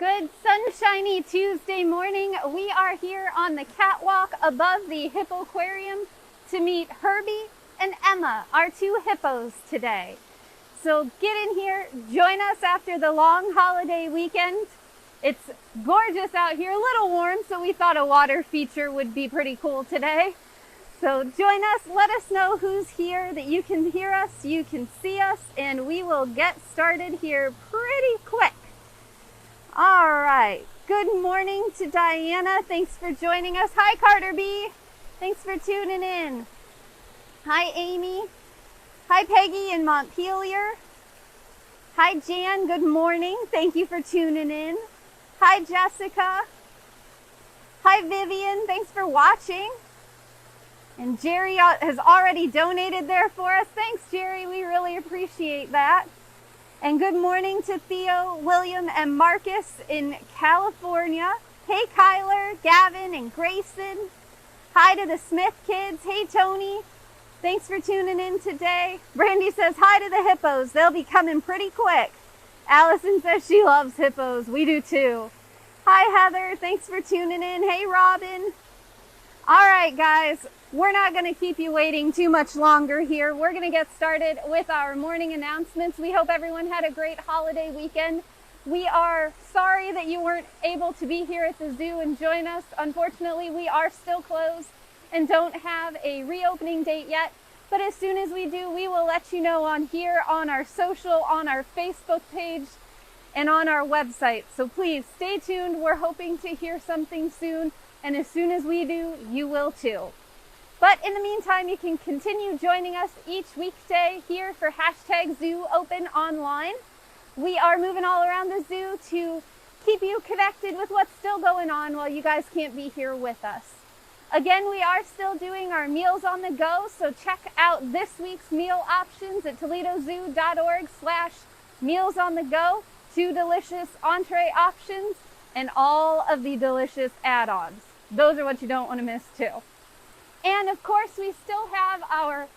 Good sunshiny Tuesday morning. We are here on the catwalk above the Hippo Aquarium to meet Herbie and Emma, our two hippos today. So get in here, join us after the long holiday weekend. It's gorgeous out here, a little warm, so we thought a water feature would be pretty cool today. So join us, let us know who's here, that you can hear us, you can see us, and we will get started here pretty quick. All right, good morning to Diana. Thanks for joining us. Hi, Carter B. Thanks for tuning in. Hi, Amy. Hi, Peggy in Montpelier. Hi, Jan. Good morning. Thank you for tuning in. Hi, Jessica. Hi, Vivian. Thanks for watching. And Jerry has already donated there for us. Thanks, Jerry. We really appreciate that. And good morning to Theo, William, and Marcus in California. Hey, Kyler, Gavin, and Grayson. Hi to the Smith kids. Hey, Tony. Thanks for tuning in today. Brandy says hi to the hippos. They'll be coming pretty quick. Allison says she loves hippos. We do too. Hi, Heather. Thanks for tuning in. Hey, Robin. All right, guys. We're not going to keep you waiting too much longer here. We're going to get started with our morning announcements. We hope everyone had a great holiday weekend. We are sorry that you weren't able to be here at the zoo and join us. Unfortunately, we are still closed and don't have a reopening date yet. But as soon as we do, we will let you know on here, on our social, on our Facebook page, and on our website. So please stay tuned. We're hoping to hear something soon. And as soon as we do, you will too. But in the meantime, you can continue joining us each weekday here for #ZooOpenOnline. We are moving all around the zoo to keep you connected with what's still going on while you guys can't be here with us. Again, we are still doing our meals on the go, so check out this week's meal options at ToledoZoo.org/meals on the go. 2 delicious entree options and all of the delicious add-ons. Those are what you don't want to miss too. And of course, we still have our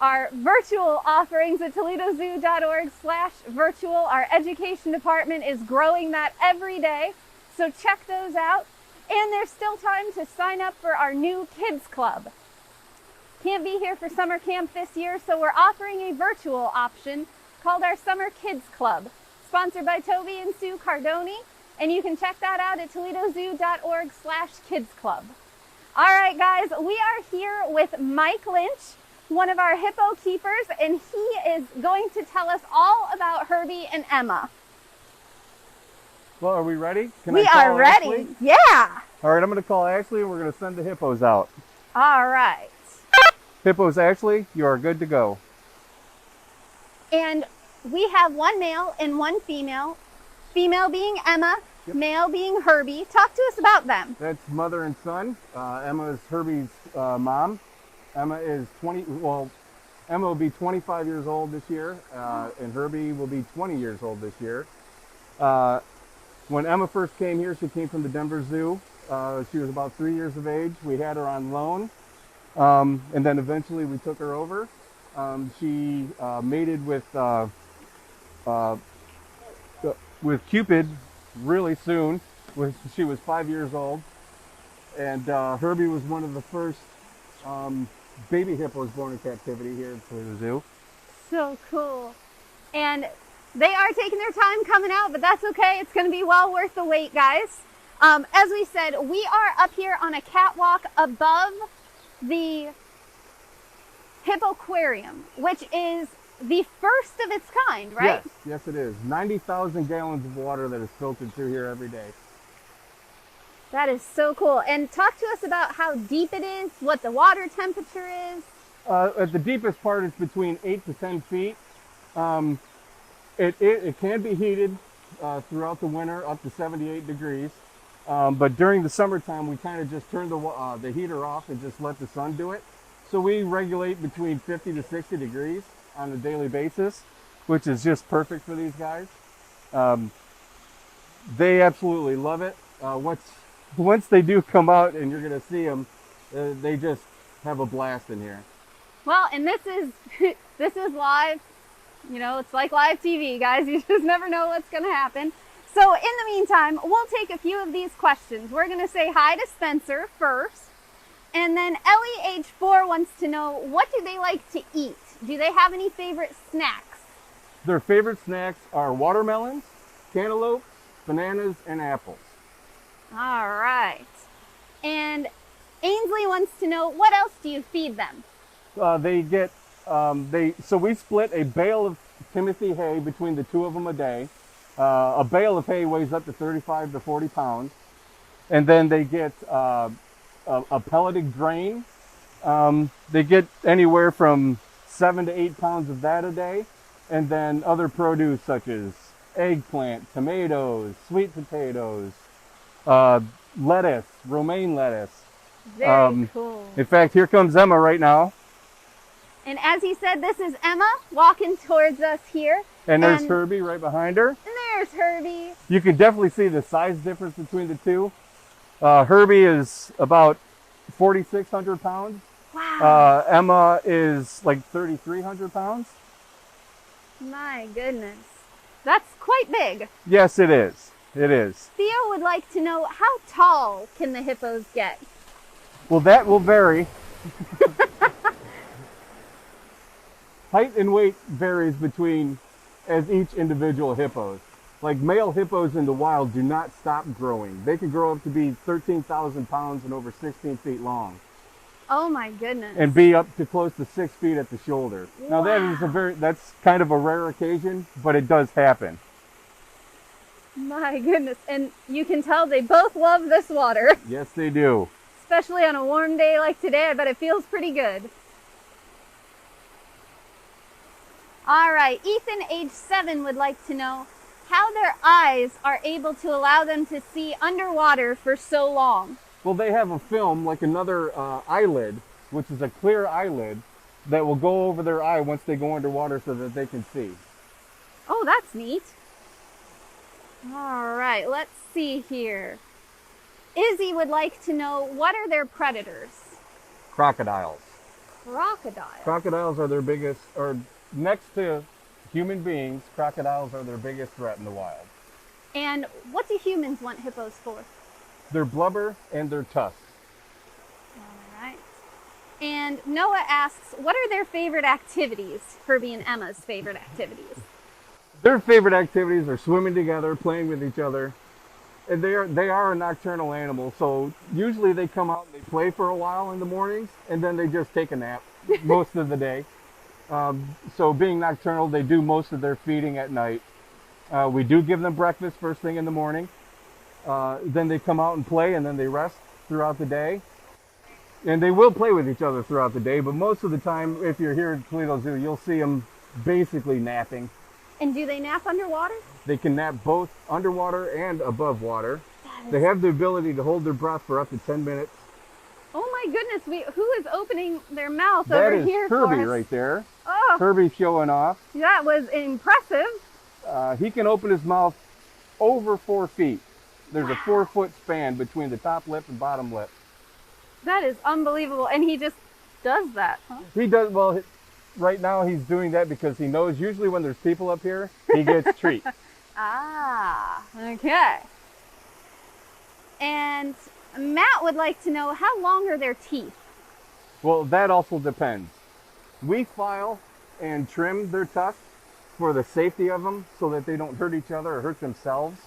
our virtual offerings at ToledoZoo.org/virtual. Our education department is growing that every day, so check those out. And there's still time to sign up for our new kids club. Can't be here for summer camp this year, so we're offering a virtual option called our Summer Kids Club, sponsored by Toby and Sue Cardoni. And you can check that out at ToledoZoo.org/kidsclub. All right, guys, we are here with Mike Lynch, one of our hippo keepers, and he is going to tell us all about Herbie and Emma. Well, are we ready? We are ready. Ashley? Yeah. All right, I'm going to call Ashley, and we're going to send the hippos out. All right. Hippos, Ashley, you are good to go. And we have one male and one female. Female being Emma, yep. Male being Herbie. Talk to us about them. That's mother and son. Emma is Herbie's mom. Emma will be 25 years old this year, and Herbie will be 20 years old this year. When Emma first came here, she came from the Denver Zoo. She was about 3 years of age. We had her on loan, and then eventually we took her over. She mated with Cupid really soon. She was 5 years old, and Herbie was one of the first baby hippos born in captivity here at the zoo. So cool. And they are taking their time coming out, but that's okay. It's going to be well worth the wait, guys. As we said, we are up here on a catwalk above the Hippo Aquarium, which is the first of its kind, right? Yes, it is. 90,000 gallons of water that is filtered through here every day. That is so cool. And talk to us about how deep it is, what the water temperature is. At the deepest part, it's between 8 to 10 feet. It can be heated throughout the winter up to 78 degrees. But during the summertime, we kind of just turn the heater off and just let the sun do it. So we regulate between 50 to 60 degrees on a daily basis, which is just perfect for these guys. They absolutely love it. Once they do come out and you're going to see them, they just have a blast in here. Well, and this is live You know, it's like live TV, guys. You just never know what's going to happen. So in the meantime, we'll take a few of these questions. We're going to say hi to Spencer first. And then Ellie, age 4, wants to know, what do they like to eat? Do they have any favorite snacks? Their favorite snacks are watermelons, cantaloupe, bananas, and apples. All right. And Ainsley wants to know, what else do you feed them? So we split a bale of Timothy hay between the two of them a day. A bale of hay weighs up to 35 to 40 pounds. And then they get a pelleted grain. They get anywhere from 7 to 8 pounds of that a day. And then other produce such as eggplant, tomatoes, sweet potatoes, lettuce, romaine lettuce. Very cool. In fact, here comes Emma right now. And as he said, this is Emma walking towards us here. And there's Herbie right behind her. And there's Herbie. You can definitely see the size difference between the two. Herbie is about 4,600 pounds. Wow. Emma is like 3,300 pounds. My goodness. That's quite big. Yes, it is. It is. Theo would like to know, how tall can the hippos get? Well, that will vary. Height and weight varies between as each individual hippos. Like male hippos in the wild do not stop growing. They can grow up to be 13,000 pounds and over 16 feet long. Oh my goodness. And be up to close to 6 feet at the shoulder. Wow. Now that's kind of a rare occasion, but it does happen. My goodness. And you can tell they both love this water. Yes, they do. Especially on a warm day like today, I bet it feels pretty good. All right, Ethan, age 7, would like to know how their eyes are able to allow them to see underwater for so long. Well, they have a film, like another eyelid, which is a clear eyelid, that will go over their eye once they go underwater so that they can see. Oh, that's neat. All right, let's see here. Izzy would like to know, what are their predators? Crocodiles. Crocodiles. Crocodiles are their biggest, or next to human beings, crocodiles are their biggest threat in the wild. And what do humans want hippos for? Their blubber and their tusks. All right. And Noah asks, what are their favorite activities? Herbie and Emma's favorite activities. Their favorite activities are swimming together, playing with each other. And they are a nocturnal animal, so usually they come out and they play for a while in the mornings, and then they just take a nap most of the day. So being nocturnal, they do most of their feeding at night. We do give them breakfast first thing in the morning. Then they come out and play, and then they rest throughout the day. And they will play with each other throughout the day, but most of the time, if you're here at Toledo Zoo, you'll see them basically napping. And do they nap underwater? They can nap both underwater and above water. They have the ability to hold their breath for up to 10 minutes. Oh my goodness, who is opening their mouth over here for us? That is Herbie right there. Oh, Herbie showing off. that was impressive. He can open his mouth over 4 feet. There's a 4-foot span between the top lip and bottom lip. That is unbelievable. And he just does that, huh? He does, well, right now he's doing that because he knows usually when there's people up here, he gets treats. Ah, okay. And Matt would like to know, how long are their teeth? Well, that also depends. We file and trim their tusks for the safety of them so that they don't hurt each other or hurt themselves.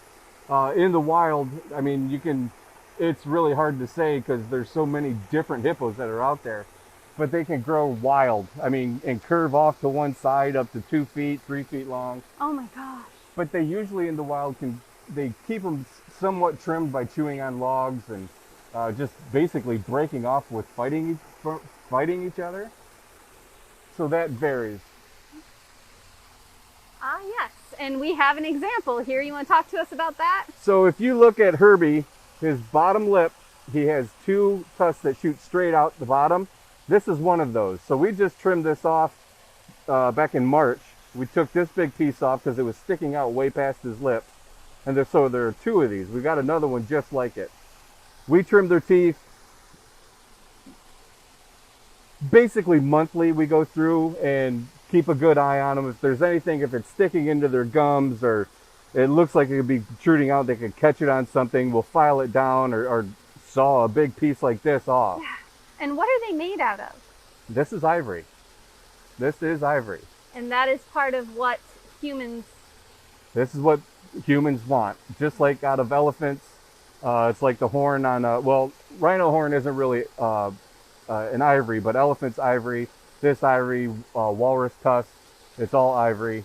In the wild, I mean, it's really hard to say because there's so many different hippos that are out there, but they can grow wild. I mean, and curve off to one side up to 2 feet, 3 feet long. Oh my gosh. But they usually in the wild they keep them somewhat trimmed by chewing on logs and just basically breaking off with fighting each other. So that varies. Ah, yes. And we have an example here. You want to talk to us about that? So if you look at Herbie, his bottom lip, he has 2 tusks that shoot straight out the bottom. This is one of those. So we just trimmed this off back in March. We took this big piece off because it was sticking out way past his lip. And so there are 2 of these. We got another one just like it. We trim their teeth basically monthly. We go through and keep a good eye on them. If there's anything, if it's sticking into their gums or it looks like it could be protruding out, they could catch it on something. We'll file it down or saw a big piece like this off. And what are they made out of? This is ivory. This is ivory. And that is part of what humans... This is what humans want. Just like out of elephants, it's like the horn on well, rhino horn isn't really an ivory, but elephant's ivory. This ivory, walrus tusk, it's all ivory.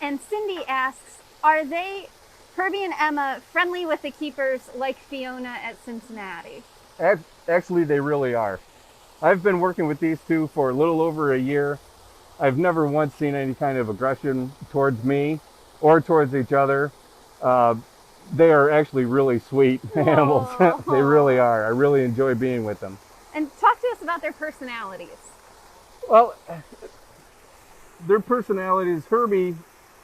And Cindy asks, are they, Herbie and Emma, friendly with the keepers like Fiona at Cincinnati? Actually, they really are. I've been working with these two for a little over a year. I've never once seen any kind of aggression towards me or towards each other. They are actually really sweet animals. They really are. I really enjoy being with them. And talk to us about their personalities. Well, their personalities, Herbie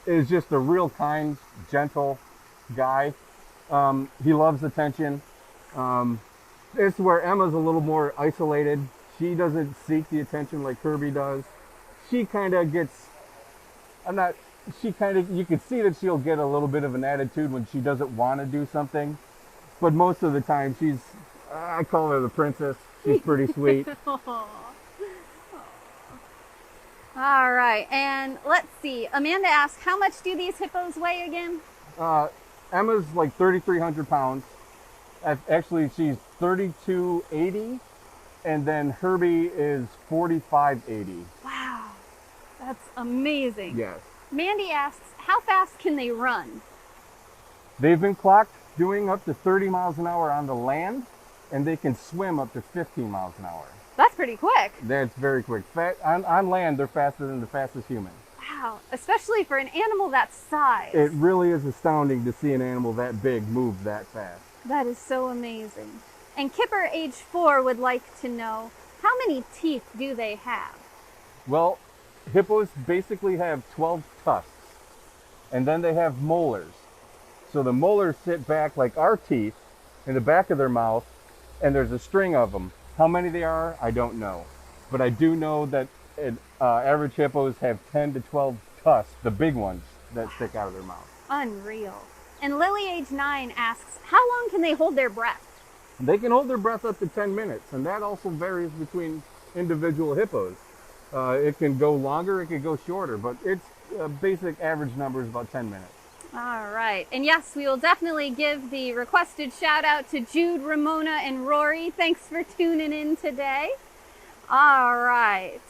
is just a real kind, gentle guy. He loves attention. It's where Emma's a little more isolated. She doesn't seek the attention like Herbie does. She kind of gets, you can see that she'll get a little bit of an attitude when she doesn't want to do something. But most of the time I call her the princess. She's pretty sweet. All right, and let's see. Amanda asks, how much do these hippos weigh again? Emma's like 3,300 pounds. Actually, she's 3,280, and then Herbie is 4,580. Wow, that's amazing. Yes. Mandy asks, how fast can they run? They've been clocked doing up to 30 miles an hour on the land, and they can swim up to 15 miles an hour. That's pretty quick. That's very quick. On land, they're faster than the fastest human. Wow, especially for an animal that size. It really is astounding to see an animal that big move that fast. That is so amazing. And Kipper, age 4, would like to know, how many teeth do they have? Well, hippos basically have 12 tusks, and then they have molars. So the molars sit back like our teeth in the back of their mouth, and there's a string of them. How many they are, I don't know. But I do know that average hippos have 10 to 12 tusks, the big ones that stick out of their mouth. Unreal. And Lily, age 9, asks, how long can they hold their breath? They can hold their breath up to 10 minutes, and that also varies between individual hippos. It can go longer, it can go shorter, but its basic average number is about 10 minutes. All right. And yes, we will definitely give the requested shout out to Jude, Ramona, and Rory. Thanks for tuning in today. All right.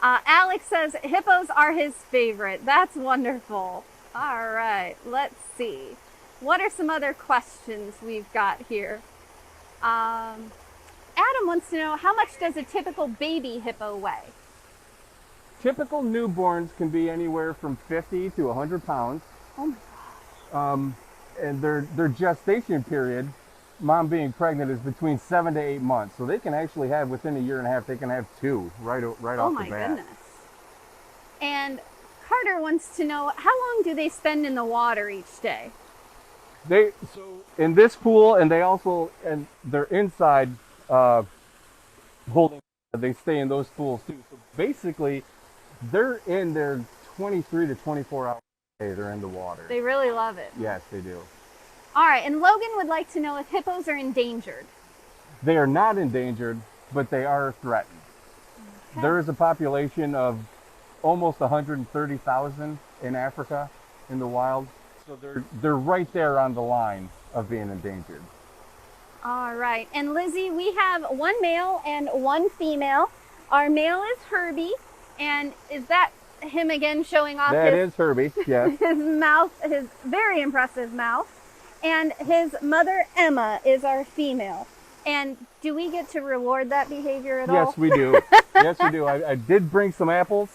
Alex says hippos are his favorite. That's wonderful. All right. Let's see. What are some other questions we've got here? Adam wants to know, how much does a typical baby hippo weigh? Typical newborns can be anywhere from 50 to 100 pounds. Oh my gosh. And their gestation period, mom being pregnant, is between 7 to 8 months. So they can actually have, within a year and a half, they can have 2 right off the bat. Oh my goodness. And Carter wants to know, how long do they spend in the water each day? So in this pool, and they're inside holding, they stay in those pools too. So basically, they're in there 23 to 24 hours a day. They're in the water. They really love it. Yes, they do. All right, and Logan would like to know if hippos are endangered. They are not endangered, but they are threatened. Okay. There is a population of almost 130,000 in Africa in the wild. So they're right there on the line of being endangered. All right, and Lizzie, we have one male and one female. Our male is Herbie, and is that him again showing off That is Herbie, yes. his mouth, his very impressive mouth. And his mother, Emma, is our female. And do we get to reward that behavior at all? Yes, we do. Yes, we do. I did bring some apples.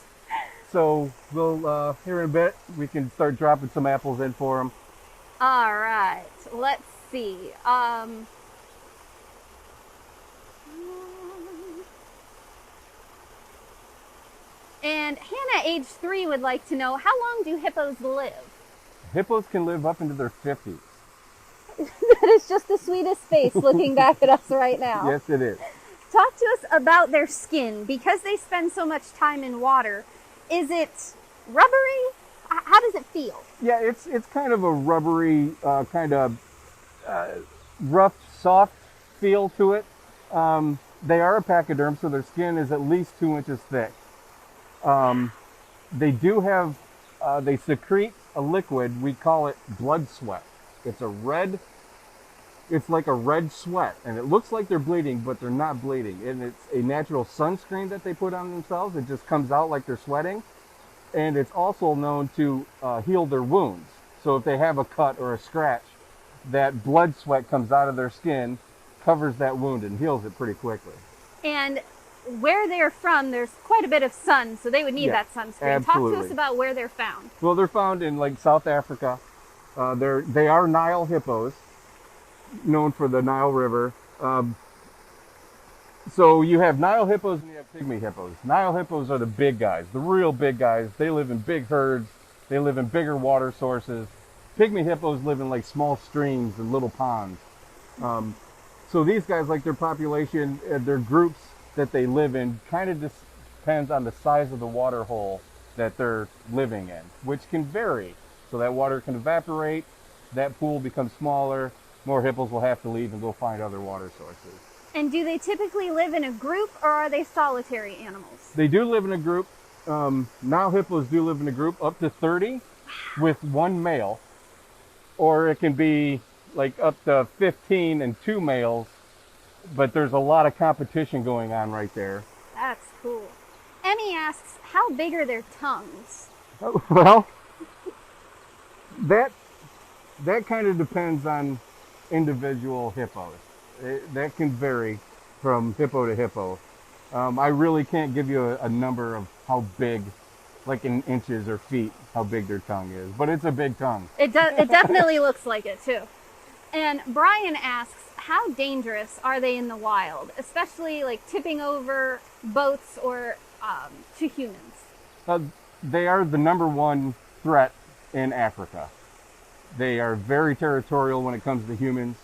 So we'll, here in a bit, we can start dropping some apples in for them. All right, let's see. And Hannah, age 3, would like to know, how long do hippos live? Hippos can live up into their 50s. That is just the sweetest face looking back at us right now. Yes, it is. talk to us about their skin. Because they spend so much time in water, is it rubbery? How does it feel? Yeah, it's kind of a rubbery, kind of rough, soft feel to it. They are a pachyderm, so their skin is at least 2 inches thick. They do have, they secrete a liquid, we call it blood sweat. It's like a red sweat, and it looks like they're bleeding, but they're not bleeding. And it's a natural sunscreen that they put on themselves. It just comes out like they're sweating. And it's also known to heal their wounds. So if they have a cut or a scratch, that blood sweat comes out of their skin, covers that wound, and heals it pretty quickly. And where they're from, there's quite a bit of sun, so they would need that sunscreen. Absolutely. Talk to us about where they're found. Well, they're found in like South Africa. They are Nile hippos, known for the Nile River. So you have Nile hippos and you have pygmy hippos. Nile hippos are the big guys, the real big guys. They live in big herds. They live in bigger water sources. Pygmy hippos live in like small streams and little ponds. So these guys, like their population, their groups that they live in kind of just depends on the size of the water hole that they're living in, which can vary. So that water can evaporate, that pool becomes smaller, more hippos will have to leave and go find other water sources. And do they typically live in a group, or are they solitary animals? They do live in a group. Nile hippos do live in a group up to 30 with one male, or it can be like up to 15 and 2 males, but there's a lot of competition going on right there. That's cool. Emmy asks, how big are their tongues? Well, that kind of depends on individual hippos. That can vary from hippo to hippo. I really can't give you a number of how big, like in inches or feet, how big their tongue is, but it's a big tongue. It definitely looks like it too. And Brian asks, how dangerous are they in the wild, especially like tipping over boats or to humans? They are the #1 threat in Africa. They are very territorial when it comes to humans.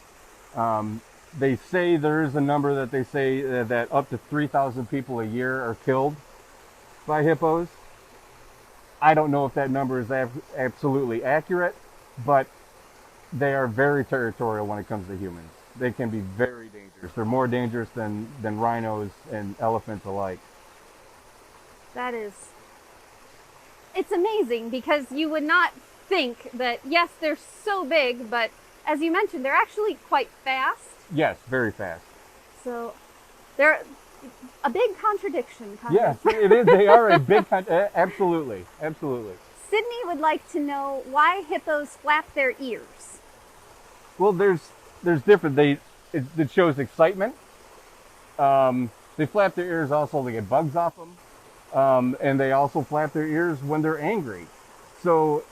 They say there is a number that they say that up to 3,000 people a year are killed by hippos. I don't know if that number is absolutely accurate, but they are very territorial when it comes to humans. They can be very dangerous. They're more dangerous than rhinos and elephants alike. It's amazing because you would not think that, yes, they're so big, but as you mentioned, they're actually quite fast. Yes, very fast. So they're a big contradiction. Yes, it is. They are a big absolutely, absolutely. Sydney would like to know why hippos flap their ears. Well, there's different. It shows excitement. They flap their ears also to get bugs off them, and they also flap their ears when they're angry. So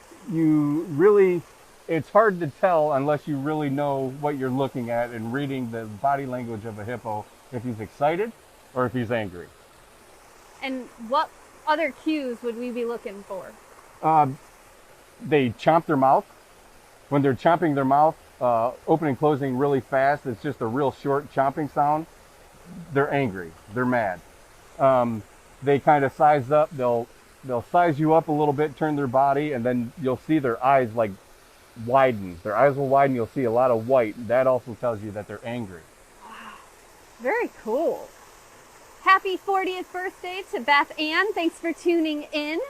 it's hard to tell unless you really know what you're looking at and reading the body language of a hippo, if he's excited or if he's angry. And what other cues would we be looking for? They chomp their mouth. When they're chomping their mouth, opening and closing really fast, it's just a real short chomping sound. They're angry. They're mad. They kind of size up. They'll size you up a little bit, turn their body, and then you'll see their eyes like widen. Their eyes will widen. You'll see a lot of white. That also tells you that they're angry. Wow. Very cool. Happy 40th birthday to Beth Ann. Thanks for tuning in.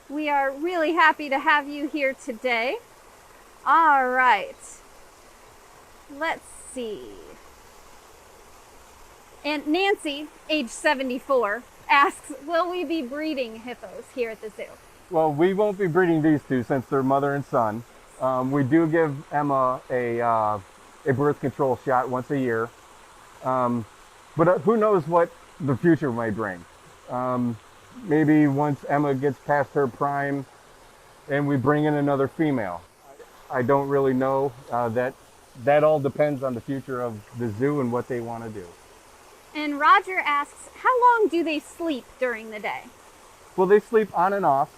We are really happy to have you here today. All right. Let's see. And Nancy, age 74, asks, will we be breeding hippos here at the zoo? Well, we won't be breeding these two since they're mother and son. We do give Emma a birth control shot once a year. But who knows what the future may bring. Maybe once Emma gets past her prime and we bring in another female. I don't really know. That all depends on the future of the zoo and what they want to do. And Roger asks, how long do they sleep during the day? Well, they sleep on and off.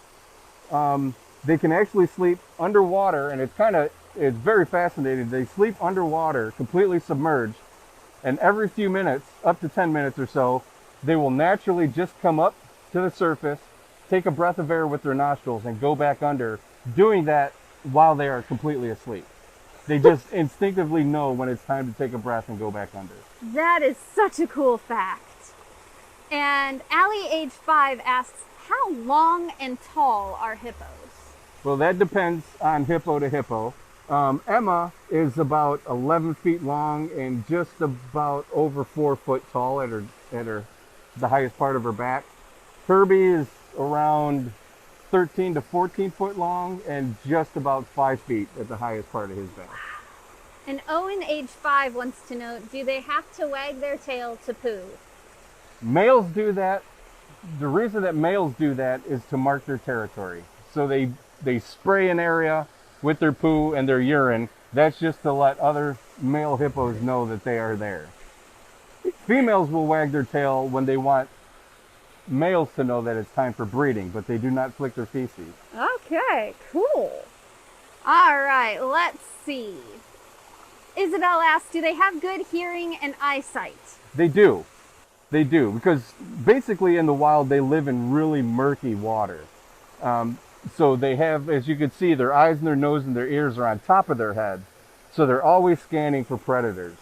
They can actually sleep underwater, and it's very fascinating. They sleep underwater, completely submerged, And every few minutes, up to 10 minutes or so, they will naturally just come up to the surface, take a breath of air with their nostrils, and go back under, doing that while they are completely asleep. They just instinctively know when it's time to take a breath and go back under. That is such a cool fact. And Allie, age 5, asks, how long and tall are hippos? Well, that depends on hippo to hippo. Emma is about 11 feet long and just about over 4 foot tall at the highest part of her back. Herbie is around 13 to 14 foot long and just about 5 feet at the highest part of his back. And Owen, age 5, wants to know, do they have to wag their tail to poo? Males do that. The reason that males do that is to mark their territory. So they spray an area with their poo and their urine. That's just to let other male hippos know that they are there. Females will wag their tail when they want males to know that it's time for breeding, but they do not flick their feces. Okay, cool. All right, let's see. Isabel asks, do they have good hearing and eyesight? They do. They do, because basically in the wild they live in really murky water. So they have, as you can see, their eyes and their nose and their ears are on top of their head. So they're always scanning for predators.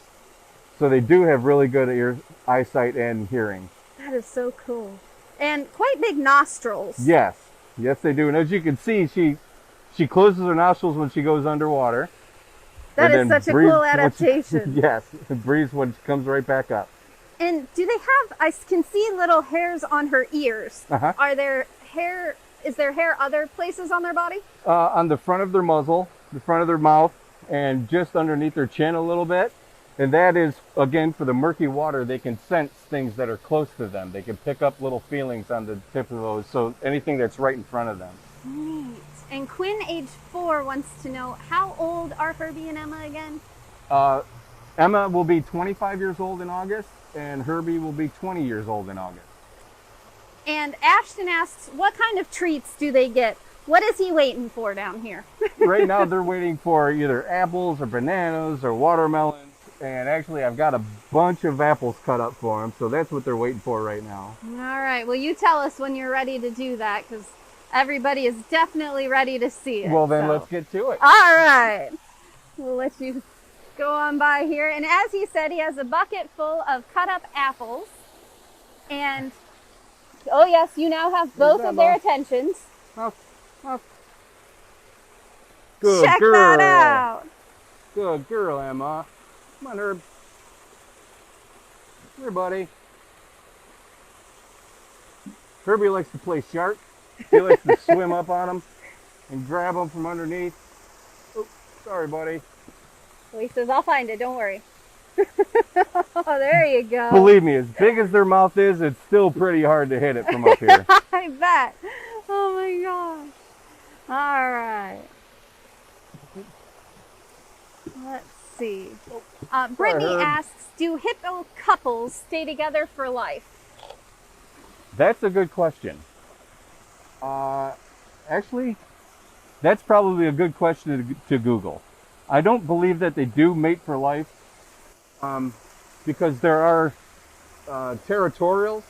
So they do have really good eyesight and hearing. That is so cool. And quite big nostrils. Yes, yes they do. And as you can see, she closes her nostrils when she goes underwater. That is such a cool adaptation. Yes, and breathes when she comes right back up. And do they have, I can see little hairs on her ears. Uh-huh. Is there hair other places on their body? On the front of their muzzle, the front of their mouth, and just underneath their chin a little bit. And that is, again, for the murky water, they can sense things that are close to them. They can pick up little feelings on the tip of those, so anything that's right in front of them. Neat. And Quinn, age 4, wants to know, how old are Herbie and Emma again? Emma will be 25 years old in August, and Herbie will be 20 years old in August. And Ashton asks, what kind of treats do they get? What is he waiting for down here? Right now they're waiting for either apples or bananas or watermelons. And actually I've got a bunch of apples cut up for them, so that's what they're waiting for right now. All right, well you tell us when you're ready to do that, because everybody is definitely ready to see it. Well then let's get to it. All right, we'll let you go on by here. And as he said, he has a bucket full of cut up apples. And oh yes, you now have both of their attentions. Good Check girl. that out. Good girl, Emma. Come on, Herb. Here, buddy. Herbie likes to play shark. He likes to swim up on them and grab them from underneath. Oh, sorry, buddy. Well, he says, I'll find it, don't worry. Oh, there you go. Believe me, as big as their mouth is, it's still pretty hard to hit it from up here. I bet. Oh my gosh. All right. Let's see. Brittany asks, do hippo couples stay together for life? That's a good question. Actually, that's probably a good question to Google. I don't believe that they do mate for life because there are territorials.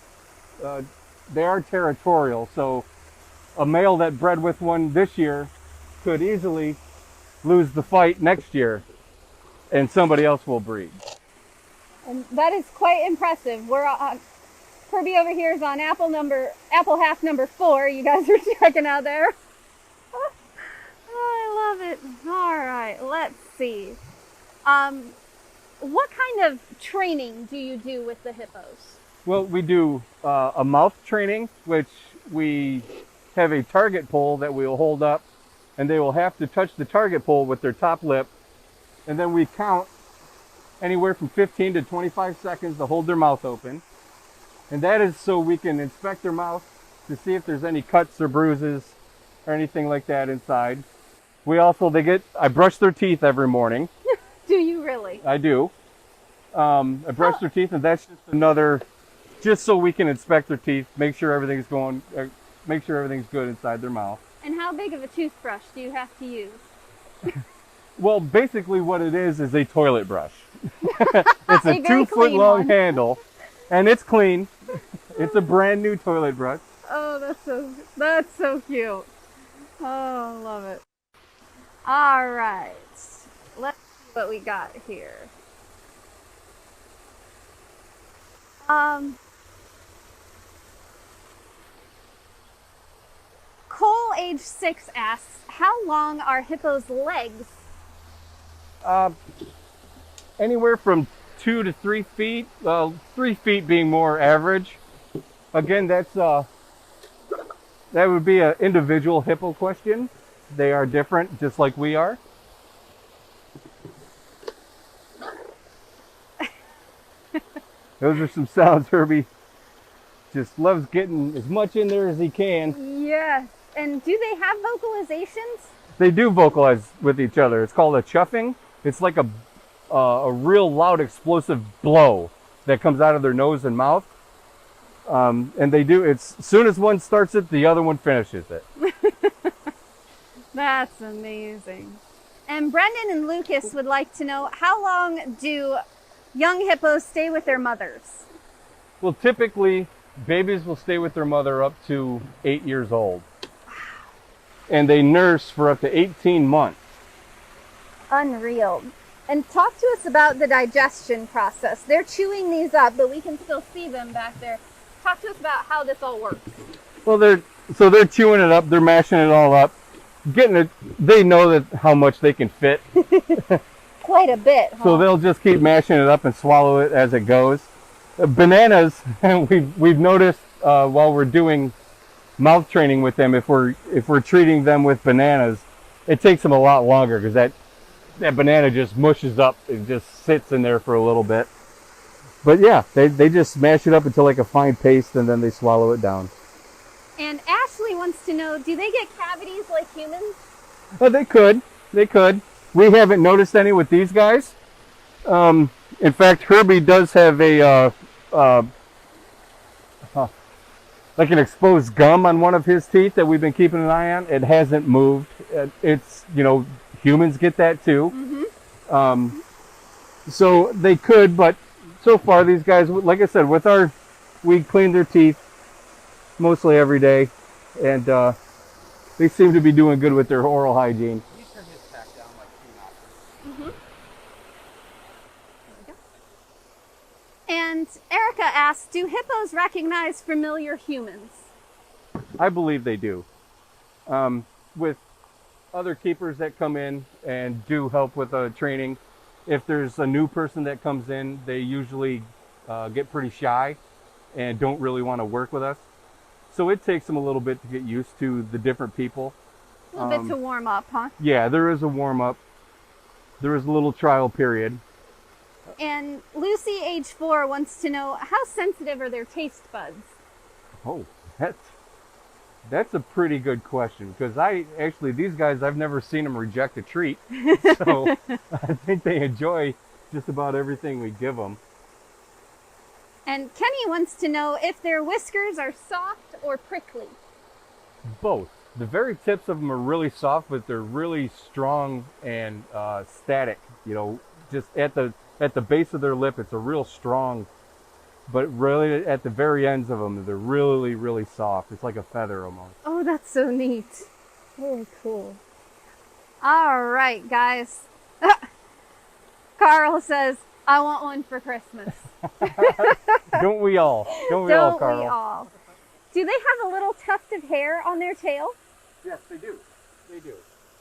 They are territorial, so a male that bred with one this year could easily lose the fight next year and somebody else will breed. And that is quite impressive. We're on, Herbie over here is on apple half number 4. You guys are checking out there. Oh, I love it. All right, let's see. What kind of training do you do with the hippos? Well, we do a mouth training, which we have a target pole that we will hold up, and they will have to touch the target pole with their top lip, and then we count anywhere from 15 to 25 seconds to hold their mouth open. And that is so we can inspect their mouth to see if there's any cuts or bruises or anything like that inside. We also, I brush their teeth every morning. Do you really? I do. I brush their teeth, and that's just so we can inspect their teeth, make sure everything's good inside their mouth. And how big of a toothbrush do you have to use? Well, basically what it is a toilet brush. It's a very 2-foot clean long one. handle, and it's clean. It's a brand new toilet brush. Oh, that's so cute. Oh, I love it. All right, let's see what we got here. Cole, age 6, asks, how long are Hippo's legs? Anywhere from 2 to 3 feet. 3 feet being more average. Again, that would be an individual hippo question. They are different, just like we are. Those are some sounds Herbie just loves getting as much in there as he can. Yes. And do they have vocalizations? They do vocalize with each other. It's called a chuffing. It's like a real loud explosive blow that comes out of their nose and mouth. And they do, it's as soon as one starts it, the other one finishes it. That's amazing. And Brendan and Lucas would like to know, how long do young hippos stay with their mothers? Well, typically, babies will stay with their mother up to 8 years old. And they nurse for up to 18 months. Unreal. And talk to us about the digestion process. They're chewing these up, but we can still see them back there. Talk to us about how this all works. Well, they're chewing it up, they're mashing it all up, getting it. They know that how much they can fit. Quite a bit, huh? So they'll just keep mashing it up and swallow it as it goes. Bananas, we've noticed while we're doing mouth training with them, if we're treating them with bananas, it takes them a lot longer because that banana just mushes up and just sits in there for a little bit. But yeah, they just smash it up until like a fine paste, and then they swallow it down. And Ashley wants to know, do they get cavities like humans? They could. We haven't noticed any with these guys. In fact, Herbie does have like an exposed gum on one of his teeth that we've been keeping an eye on. It hasn't moved. It's, humans get that too. Mm-hmm. So they could, but so far these guys, like I said, we clean their teeth mostly every day, and they seem to be doing good with their oral hygiene. Can you turn his pack down like 2 notches? Mm-hmm. There we go. And Erica asks, do hippos recognize familiar humans? I believe they do. With other keepers that come in and do help with training, if there's a new person that comes in, they usually get pretty shy and don't really want to work with us. So it takes them a little bit to get used to the different people. A little bit to warm up, huh? Yeah, there is a warm up. There is a little trial period. And Lucy, age 4, wants to know, how sensitive are their taste buds? Oh, that's a pretty good question, because these guys, I've never seen them reject a treat. So I think they enjoy just about everything we give them. And Kenny wants to know if their whiskers are soft or prickly. Both. The very tips of them are really soft, but they're really strong and static. Just at the base of their lip, it's a real strong, but really at the very ends of them, they're really, really soft. It's like a feather almost. Oh, that's so neat. Very cool. All right, guys. Carl says, I want one for Christmas. Don't we all? Don't we all, Carl? We all? Do they have a little tuft of hair on their tail? Yes, they do. They do.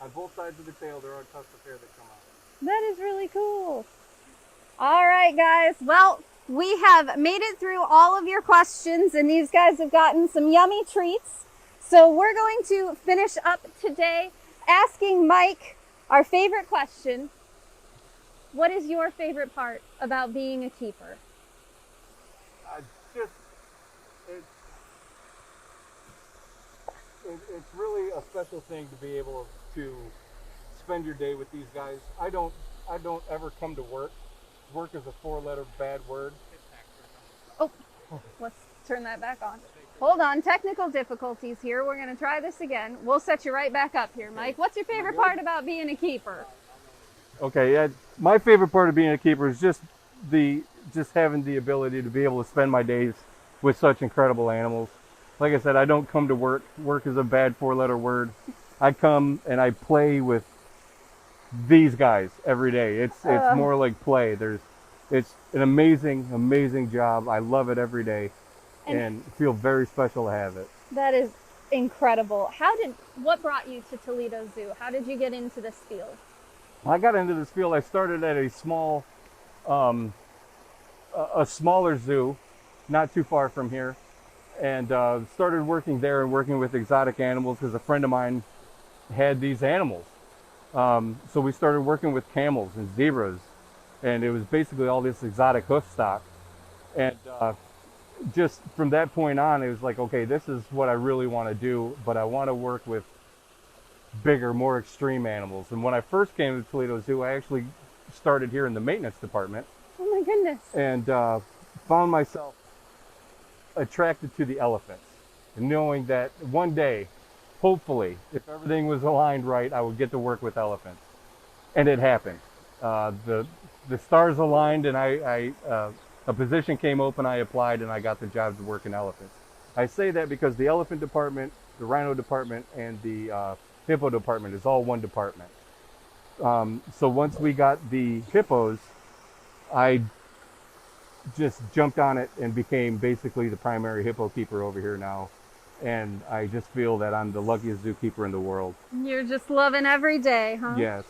On both sides of the tail, there are tufts of hair that come out. That is really cool. All right, guys. Well, we have made it through all of your questions, and these guys have gotten some yummy treats. So we're going to finish up today asking Mike our favorite question. What is your favorite part about being a keeper? It's really a special thing to be able to spend your day with these guys. I don't ever come to work. Work is a 4-letter bad word. Oh, let's turn that back on. Hold on, technical difficulties here. We're going to try this again. We'll set you right back up here, Mike. What's your favorite part about being a keeper? Okay, yeah, my favorite part of being a keeper is just having the ability to be able to spend my days with such incredible animals. Like I said, I don't come to work. Work is a bad four-letter word. I come and I play with these guys every day. It's more like play. It's an amazing job. I love it every day, and feel very special to have it. That is incredible. What brought you to Toledo Zoo? How did you get into this field? I got into this field. I started at a smaller zoo, not too far from here, and started working there and working with exotic animals because a friend of mine had these animals. So we started working with camels and zebras, and it was basically all this exotic hoof stock. And just from that point on, it was like, okay, this is what I really want to do, but I want to work with bigger, more extreme animals. And when I first came to Toledo Zoo, I actually started here in the maintenance department. Oh my goodness. And found myself attracted to the elephants, and knowing that one day, hopefully, if everything was aligned right, I would get to work with elephants. And it happened. The stars aligned, and a position came open, I applied, and I got the job to work in elephants. I say that because the elephant department, the rhino department, and the hippo department is all one department. So once we got the hippos, I just jumped on it and became basically the primary hippo keeper over here now. And I just feel that I'm the luckiest zookeeper in the world. You're just loving every day, huh? Yes.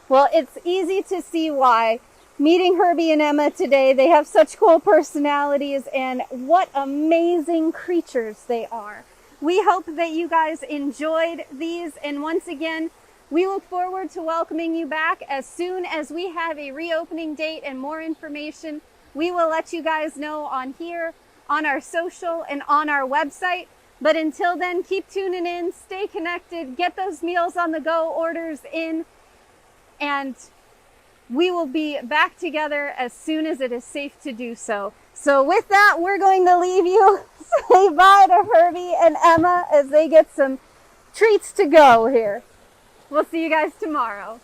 Well, it's easy to see why. Meeting Herbie and Emma today, they have such cool personalities, and what amazing creatures they are. We hope that you guys enjoyed these, and once again, we look forward to welcoming you back as soon as we have a reopening date and more information. We will let you guys know on here, on our social, and on our website. But until then, keep tuning in, stay connected, get those Meals on the Go orders in, and we will be back together as soon as it is safe to do so. So with that, we're going to leave you. Say bye to Herbie and Emma as they get some treats to go here. We'll see you guys tomorrow.